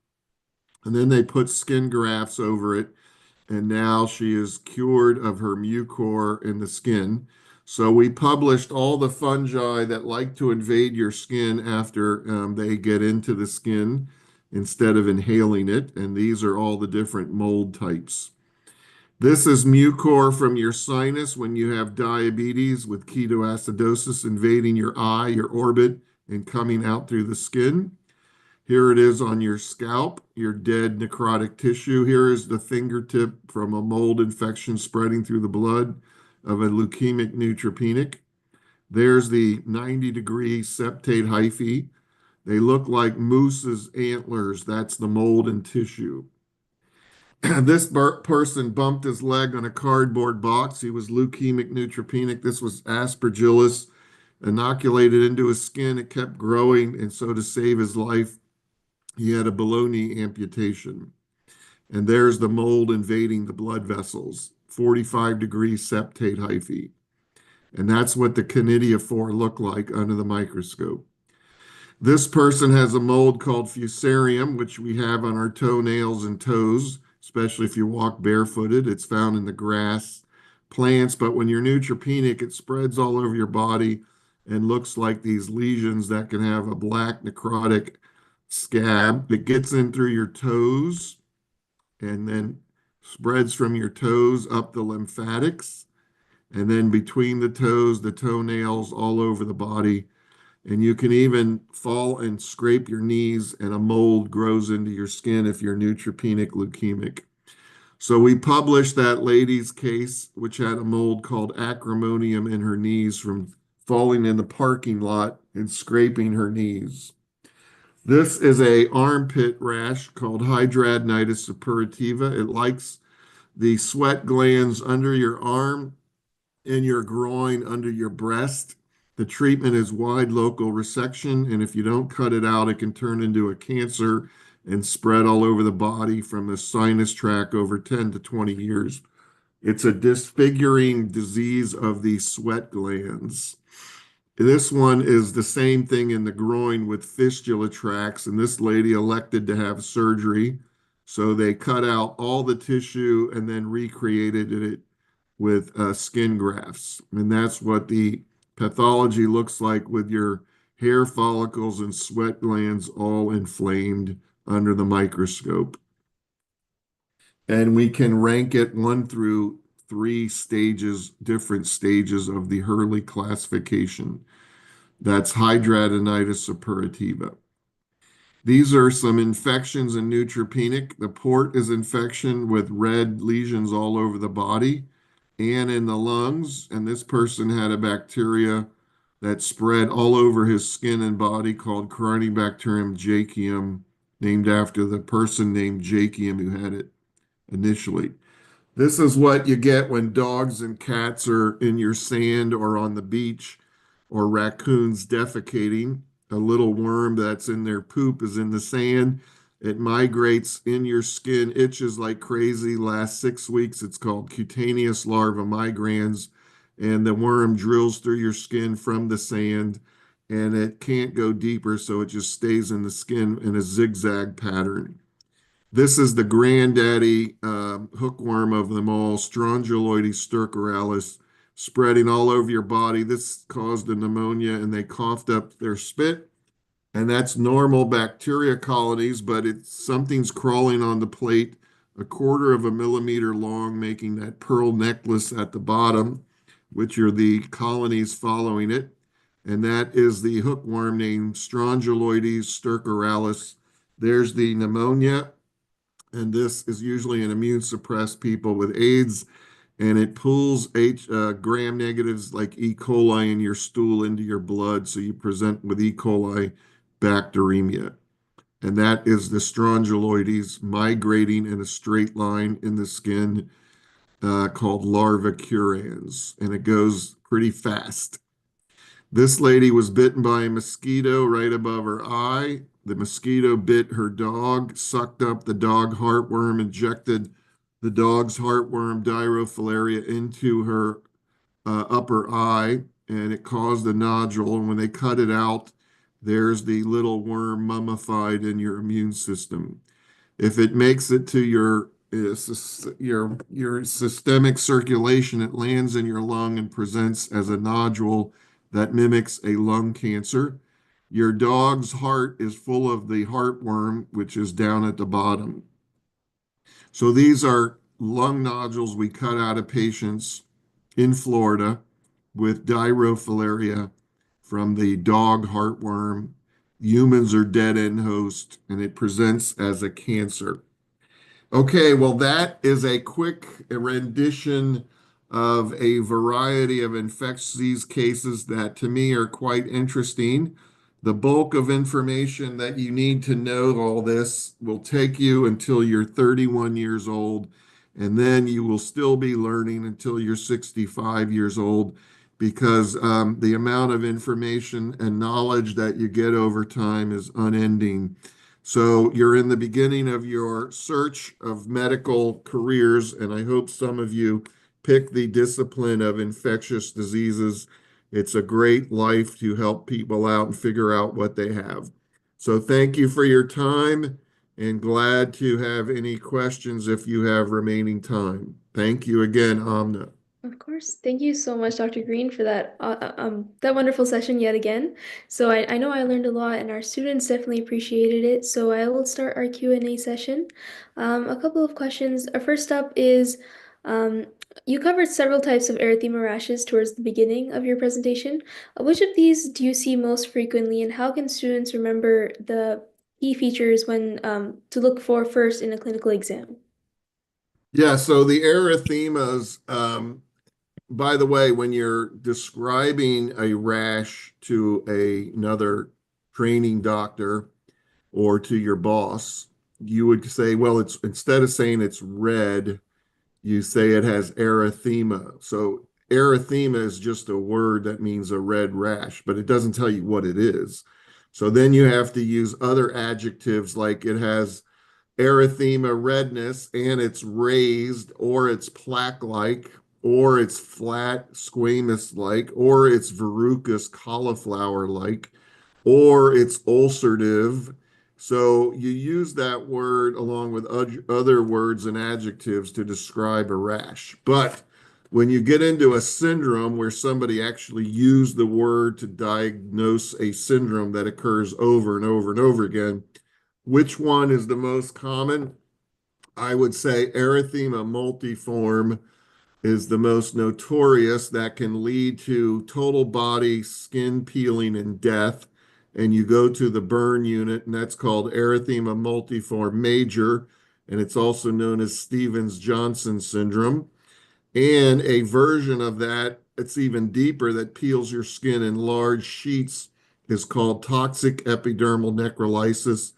And then they put skin grafts over it, and now she is cured of her mucor in the skin. So we published all the fungi that like to invade your skin after they get into the skin instead of inhaling it. And these are all the different mold types. This is mucor from your sinus when you have diabetes with ketoacidosis invading your eye, your orbit, and coming out through the skin. Here it is on your scalp, your dead necrotic tissue. Here is the fingertip from a mold infection spreading through the blood of a leukemic neutropenic. There's the 90-degree septate hyphae. They look like moose's antlers. That's the mold and tissue. This person bumped his leg on a cardboard box. He was leukemic neutropenic. This was aspergillus inoculated into his skin. It kept growing, and so to save his life, he had a below knee amputation. And there's the mold invading the blood vessels, 45-degree septate hyphae. And that's what the conidiaphore look like under the microscope. This person has a mold called fusarium, which we have on our toenails and toes, especially if you walk barefooted. It's found in the grass, plants, but when you're neutropenic, it spreads all over your body and looks like these lesions that can have a black necrotic scab that gets in through your toes and then spreads from your toes up the lymphatics and then between the toes, the toenails, all over the body. And you can even fall and scrape your knees, and a mold grows into your skin if you're neutropenic leukemic. So we published that lady's case, which had a mold called acrimonium in her knees from falling in the parking lot and scraping her knees. This is a armpit rash called hidradenitis suppurativa. It likes the sweat glands under your arm, in your groin, under your breast. The treatment is wide local resection, and if you don't cut it out, it can turn into a cancer and spread all over the body from the sinus tract over 10 to 20 years. It's a disfiguring disease of the sweat glands. This one is the same thing in the groin with fistula tracts, and this lady elected to have surgery. So they cut out all the tissue and then recreated it with skin grafts. And that's what the pathology looks like with your hair follicles and sweat glands all inflamed under the microscope. And we can rank it 1 through 3 stages, different stages of the Hurley classification. That's hidradenitis suppurativa. These are some infections in neutropenic. The port is infection with red lesions all over the body and in the lungs. And this person had a bacteria that spread all over his skin and body called Corynebacterium jacium, named after the person named Jacium who had it initially. This is what you get when dogs and cats are in your sand or on the beach, or raccoons defecating. A little worm that's in their poop is in the sand. It migrates in your skin, itches like crazy, lasts 6 weeks. It's called cutaneous larva migrans. And the worm drills through your skin from the sand, and it can't go deeper, so it just stays in the skin in a zigzag pattern. This is the granddaddy hookworm of them all, Strongyloides stercoralis, spreading all over your body. This caused a pneumonia, and they coughed up their spit. And that's normal bacteria colonies, but it's something's crawling on the plate, 1/4 of a millimeter long, making that pearl necklace at the bottom, which are the colonies following it. And that is the hookworm named Strongyloides stercoralis. There's the pneumonia, and this is usually in immune suppressed people with AIDS, and it pulls gram negatives like E. coli in your stool into your blood, so you present with E. coli bacteremia. And that is the strongyloides migrating in a straight line in the skin, called larva curans, and it goes pretty fast. This lady was bitten by a mosquito right above her eye. The mosquito bit her dog, sucked up the dog heartworm, injected the dog's heartworm dirofilaria into her upper eye, and it caused a nodule. And when they cut it out, there's the little worm mummified in your immune system. If it makes it to your systemic circulation, it lands in your lung and presents as a nodule that mimics a lung cancer. Your dog's heart is full of the heartworm, which is down at the bottom. So these are lung nodules we cut out of patients in Florida with dirofilaria from the dog heartworm. Humans are dead end host, and it presents as a cancer. Okay, well, that is a quick rendition of a variety of infectious disease cases that to me are quite interesting. The bulk of information that you need to know all this will take you until you're 31 years old, and then you will still be learning until you're 65 years old, because the amount of information and knowledge that you get over time is unending. So you're in the beginning of your search of medical careers, and I hope some of you pick the discipline of infectious diseases. It's a great life to help people out and figure out what they have. So thank you for your time and glad to have any questions if you have remaining time. Thank you again, Amna. Of course. Thank you so much, Dr. Greene, for that wonderful session yet again. So I know I learned a lot, and our students definitely appreciated it. So I will start our Q&A session. A couple of questions. First up is, um, you covered several types of erythema rashes towards the beginning of your presentation. Which of these do you see most frequently, and how can students remember the key features when to look for first in a clinical exam? Yeah, so the erythemas, by the way, when you're describing a rash to another training doctor or to your boss, you would say, well, it's instead of saying it's red, you say it has erythema. So erythema is just a word that means a red rash, but it doesn't tell you what it is. So then you have to use other adjectives like it has erythema redness and it's raised or it's plaque-like or it's flat squamous-like or it's verrucous cauliflower-like or it's ulcerative. So you use that word along with other words and adjectives to describe a rash. But when you get into a syndrome where somebody actually used the word to diagnose a syndrome that occurs over and over and over again, which one is the most common? I would say erythema multiforme is the most notorious that can lead to total body skin peeling and death. And you go to the burn unit, and that's called erythema multiforme major, and it's also known as Stevens-Johnson syndrome. And a version of that, it's even deeper, that peels your skin in large sheets, is called toxic epidermal necrolysis,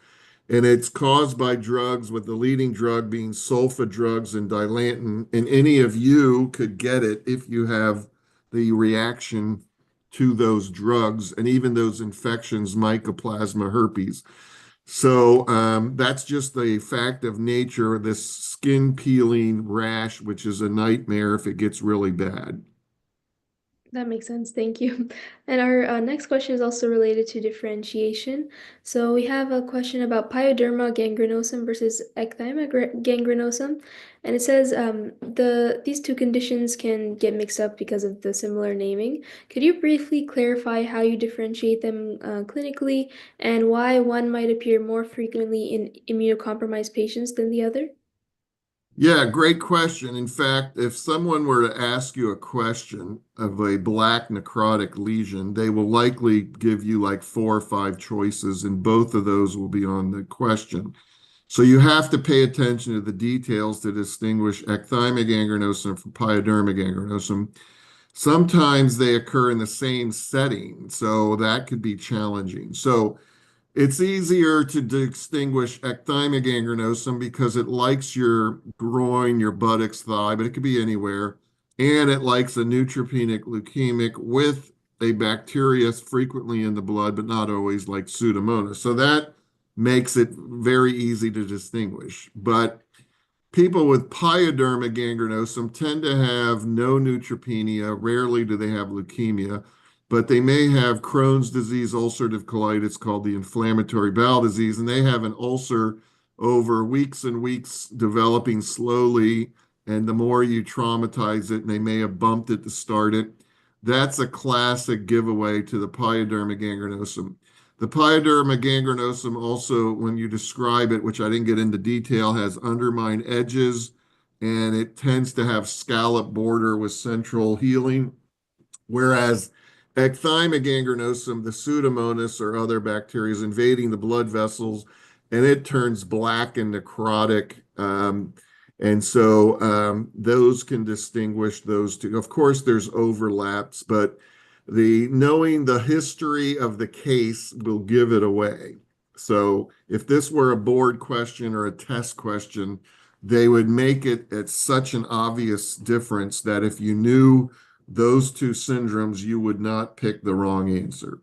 and it's caused by drugs, with the leading drug being sulfa drugs and dilantin. And any of you could get it if you have the reaction to those drugs and even those infections, mycoplasma, herpes. So that's just the fact of nature, this skin peeling rash, which is a nightmare if it gets really bad. That makes sense. Thank you. And our next question is also related to differentiation. So we have a question about pyoderma gangrenosum versus ecthyma gangrenosum, and it says these two conditions can get mixed up because of the similar naming. Could you briefly clarify how you differentiate them clinically and why one might appear more frequently in immunocompromised patients than the other? Yeah, great question. In fact, if someone were to ask you a question of a black necrotic lesion, they will likely give you like 4 or 5 choices, and both of those will be on the question. So you have to pay attention to the details to distinguish ecthymic gangrenosum from pyodermic gangrenosum. Sometimes they occur in the same setting, so that could be challenging. So it's easier to distinguish ecthymic gangrenosum because it likes your groin, your buttocks, thigh, but it could be anywhere. And it likes a neutropenic leukemic with a bacteria frequently in the blood, but not always, like Pseudomonas. So that makes it very easy to distinguish. But people with pyoderma gangrenosum tend to have no neutropenia. Rarely do they have leukemia, but they may have Crohn's disease, ulcerative colitis, called the inflammatory bowel disease, and they have an ulcer over weeks and weeks developing slowly. And the more you traumatize it, and they may have bumped it to start it, that's a classic giveaway to the pyoderma gangrenosum. The pyoderma gangrenosum also, when you describe it, which I didn't get into detail, has undermined edges and it tends to have scallop border with central healing. Whereas ecthymic gangrenosum, the Pseudomonas or other bacteria is invading the blood vessels and it turns black and necrotic. And so those can distinguish those two. Of course, there's overlaps, but the knowing the history of the case will give it away. So if this were a board question or a test question, they would make it at such an obvious difference that if you knew those two syndromes, you would not pick the wrong answer.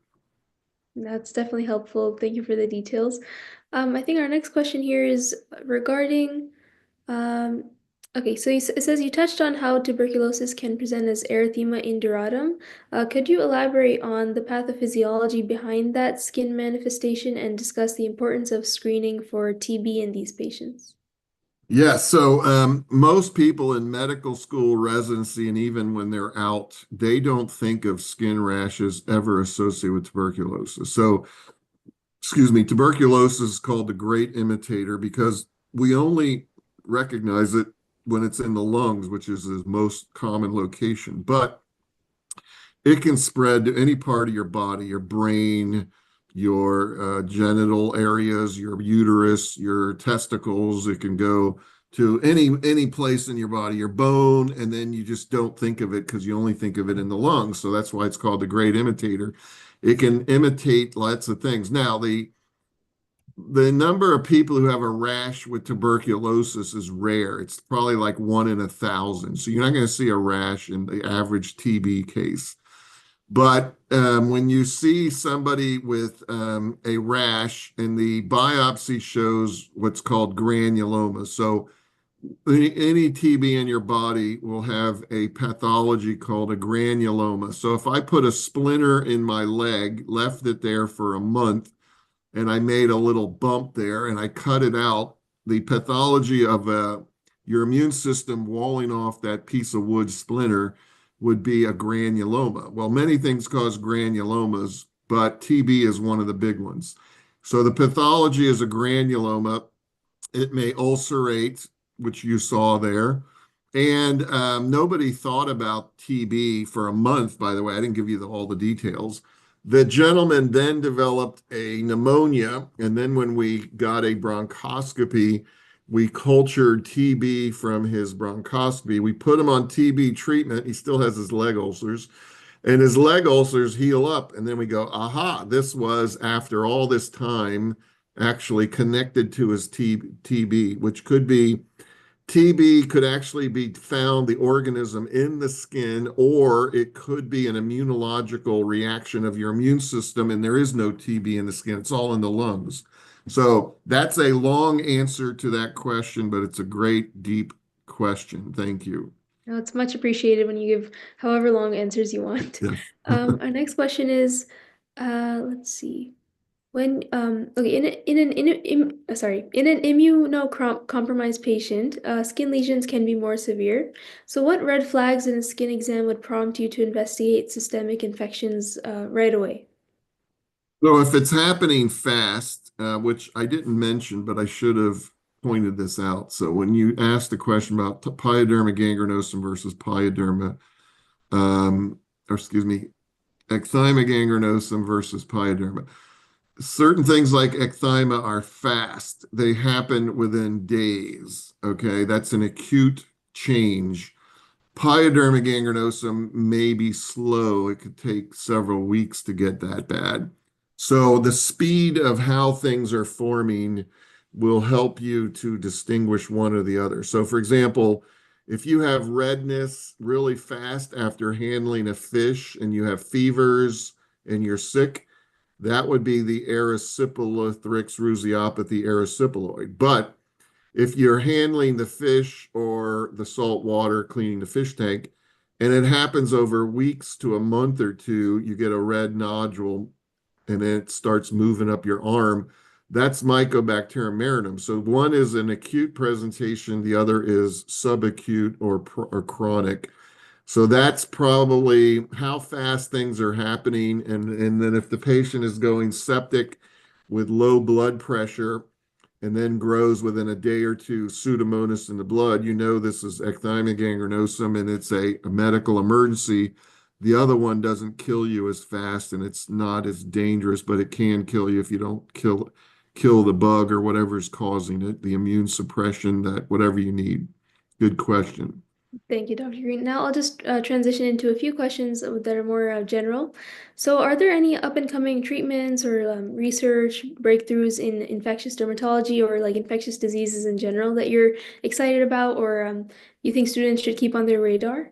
That's definitely helpful. Thank you for the details. I think our next question here is regarding, um, okay, so it says you touched on how tuberculosis can present as erythema induratum. Could you elaborate on the pathophysiology behind that skin manifestation and discuss the importance of screening for TB in these patients? Yes, so most people in medical school residency and even when they're out, they don't think of skin rashes ever associated with tuberculosis. So, excuse me, tuberculosis is called the great imitator because we only recognize it when it's in the lungs, which is the most common location. But it can spread to any part of your body, your brain, your genital areas, your uterus, your testicles. It can go to any place in your body, your bone, and then you just don't think of it because you only think of it in the lungs. So that's why it's called the great imitator. It can imitate lots of things. Now, the number of people who have a rash with tuberculosis is rare. It's probably like 1 in 1,000. So you're not going to see a rash in the average TB case. But when you see somebody with a rash and the biopsy shows what's called granuloma, so any TB in your body will have a pathology called a granuloma. So if I put a splinter in my leg, left it there for a month, and I made a little bump there and I cut it out, the pathology of your immune system walling off that piece of wood splinter would be a granuloma. Well, many things cause granulomas, but TB is one of the big ones. So the pathology is a granuloma. It may ulcerate, which you saw there. And nobody thought about TB for a month, by the way. I didn't give you all the details. The gentleman then developed a pneumonia. And then when we got a bronchoscopy, we cultured TB from his bronchoscopy. We put him on TB treatment. He still has his leg ulcers, and his leg ulcers heal up. And then we go, aha, this was after all this time actually connected to his TB, which could be TB could actually be found, the organism in the skin, or it could be an immunological reaction of your immune system, and there is no TB in the skin. It's all in the lungs. So that's a long answer to that question, but it's a great, deep question. Thank you. No, it's much appreciated when you give however long answers you want. Yes. Our next question is, let's see. When okay in an immunocompromised patient, skin lesions can be more severe. So what red flags in a skin exam would prompt you to investigate systemic infections right away? So if it's happening fast, which I didn't mention, but I should have pointed this out. So when you asked the question about pyoderma gangrenosum versus pyoderma, or excuse me, ecthyma gangrenosum versus pyoderma, certain things like ecthyma are fast. They happen within days. Okay, that's an acute change. Pyoderma gangrenosum may be slow. It could take several weeks to get that bad. So the speed of how things are forming will help you to distinguish one or the other. So for example, if you have redness really fast after handling a fish and you have fevers and you're sick, that would be the erysipelathrix rhusiopathy erysipeloid. But if you're handling the fish or the salt water, cleaning the fish tank, and it happens over weeks to a month or two, you get a red nodule and then it starts moving up your arm. That's Mycobacterium marinum. So one is an acute presentation, the other is subacute or chronic. So that's probably how fast things are happening. And then if the patient is going septic with low blood pressure, and then grows within a day or two pseudomonas in the blood, you know this is ecthyma gangrenosum and it's a medical emergency. The other one doesn't kill you as fast and it's not as dangerous, but it can kill you if you don't kill the bug or whatever is causing it, the immune suppression, that whatever you need. Good question. Thank you, Dr. Green. Now I'll just transition into a few questions that are more general. So, are there any up and coming treatments or research breakthroughs in infectious dermatology or like infectious diseases in general that you're excited about or you think students should keep on their radar?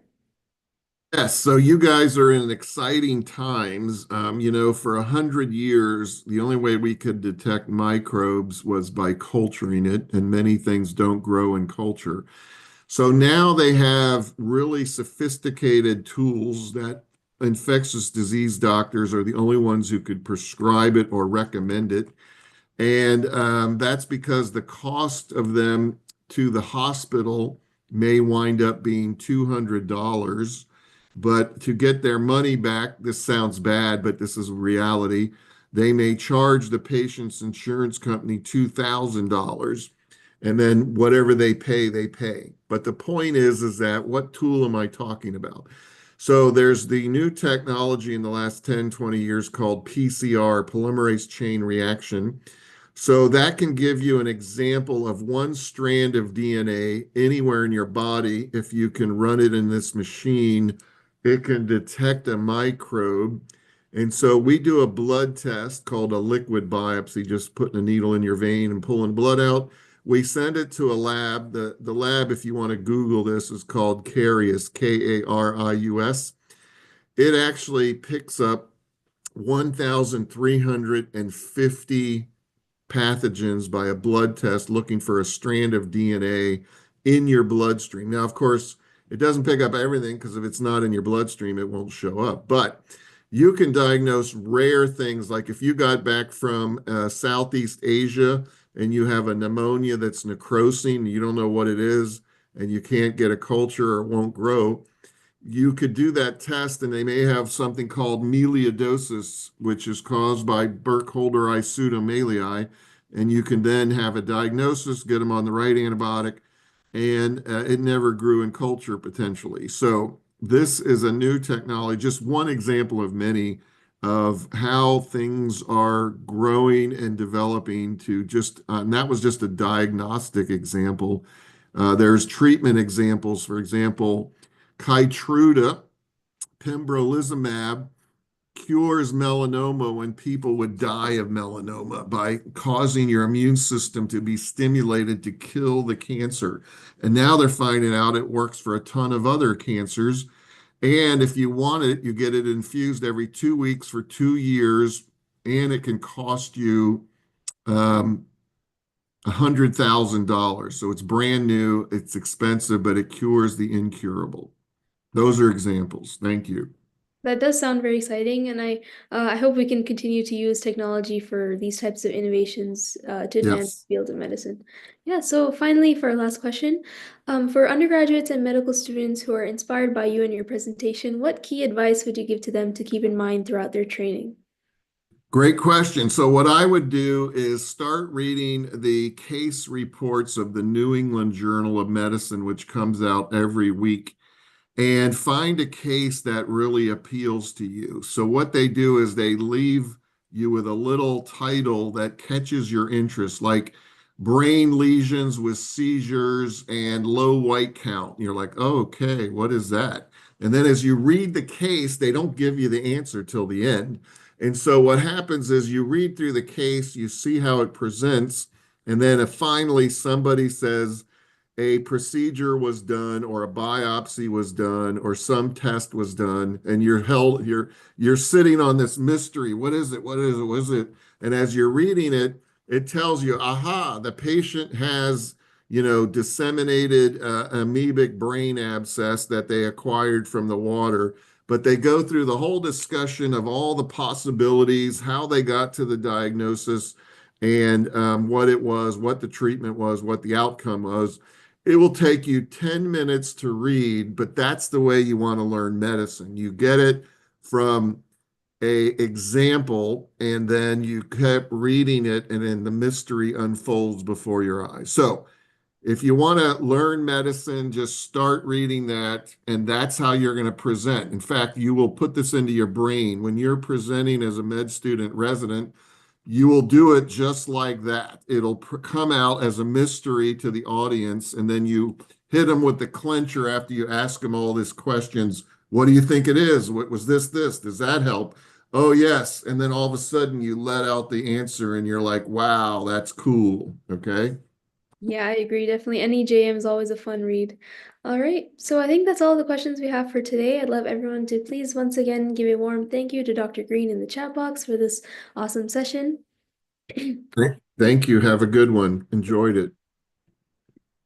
Yes, so you guys are in exciting times. For 100 years, the only way we could detect microbes was by culturing it, and many things don't grow in culture. So now they have really sophisticated tools that infectious disease doctors are the only ones who could prescribe it or recommend it. And that's because the cost of them to the hospital may wind up being $200. But to get their money back, this sounds bad, but this is reality. They may charge the patient's insurance company $2,000, and then whatever they pay, they pay. But the point is that what tool am I talking about? So there's the new technology in the last 10, 20 years called PCR, polymerase chain reaction. So that can give you an example of one strand of DNA anywhere in your body. If you can run it in this machine, it can detect a microbe. And so we do a blood test called a liquid biopsy, just putting a needle in your vein and pulling blood out. We send it to a lab. The lab, if you want to Google this, is called Carius, Karius. It actually picks up 1,350 pathogens by a blood test looking for a strand of DNA in your bloodstream. Now, of course, it doesn't pick up everything because if it's not in your bloodstream, it won't show up. But you can diagnose rare things like if you got back from Southeast Asia and you have a pneumonia that's necrosing, you don't know what it is, and you can't get a culture or it won't grow, you could do that test and they may have something called melioidosis, which is caused by Burkholder pseudomallei. And you can then have a diagnosis, get them on the right antibiotic, and it never grew in culture potentially. So this is a new technology, just one example of many of how things are growing and developing to and that was just a diagnostic example. There's treatment examples, for example, Keytruda, pembrolizumab, cures melanoma when people would die of melanoma by causing your immune system to be stimulated to kill the cancer. And now they're finding out it works for a ton of other cancers. And if you want it, you get it infused every 2 weeks for 2 years, and it can cost you um, $100,000. So it's brand new, it's expensive, but it cures the incurable. Those are examples. Thank you. That does sound very exciting, and I hope we can continue to use technology for these types of innovations to advance Yes. the field of medicine. Yeah, so finally, for our last question, for undergraduates and medical students who are inspired by you and your presentation, what key advice would you give to them to keep in mind throughout their training? Great question. So, what I would do is start reading the case reports of the New England Journal of Medicine, which comes out every week, and find a case that really appeals to you. So, what they do is they leave you with a little title that catches your interest, like brain lesions with seizures and low white count. You're like, oh, okay, what is that? And then as you read the case, they don't give you the answer till the end. And so, what happens is you read through the case, you see how it presents, and then finally somebody says, a procedure was done or a biopsy was done or some test was done and you're sitting on this mystery. What is it? What is it? What is it? And as you're reading it, it tells you, aha, the patient has, disseminated amoebic brain abscess that they acquired from the water. But they go through the whole discussion of all the possibilities, how they got to the diagnosis, and what it was, what the treatment was, what the outcome was. It will take you 10 minutes to read, but that's the way you want to learn medicine. You get it from a example, and then you kept reading it, and then the mystery unfolds before your eyes. So if you want to learn medicine, just start reading that, and that's how you're going to present. In fact, you will put this into your brain. When you're presenting as a med student resident, you will do it just like that. It'll come out as a mystery to the audience, and then you hit them with the clincher after you ask them all these questions. What do you think it is? What was this? This? Does that help? Oh, yes. And then all of a sudden you let out the answer and you're like, wow, that's cool. Okay. Yeah, I agree. Definitely. Any JM is always a fun read. All right. So I think that's all the questions we have for today. I'd love everyone to please once again give a warm thank you to Dr. Greene in the chat box for this awesome session. Thank you. Have a good one. Enjoyed it.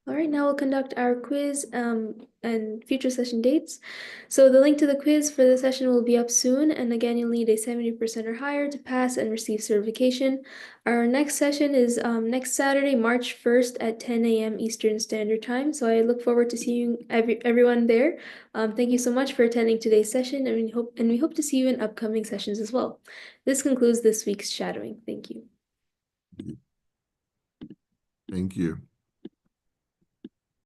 All right, now we'll conduct our quiz and future session dates. So the link to the quiz for the session will be up soon. And again, you'll need a 70% or higher to pass and receive certification. Our next session is next Saturday, March 1st at 10 a.m. Eastern Standard Time. So I look forward to seeing everyone there. Thank you so much for attending today's session, and we hope to see you in upcoming sessions as well. This concludes this week's shadowing. Thank you. Thank you.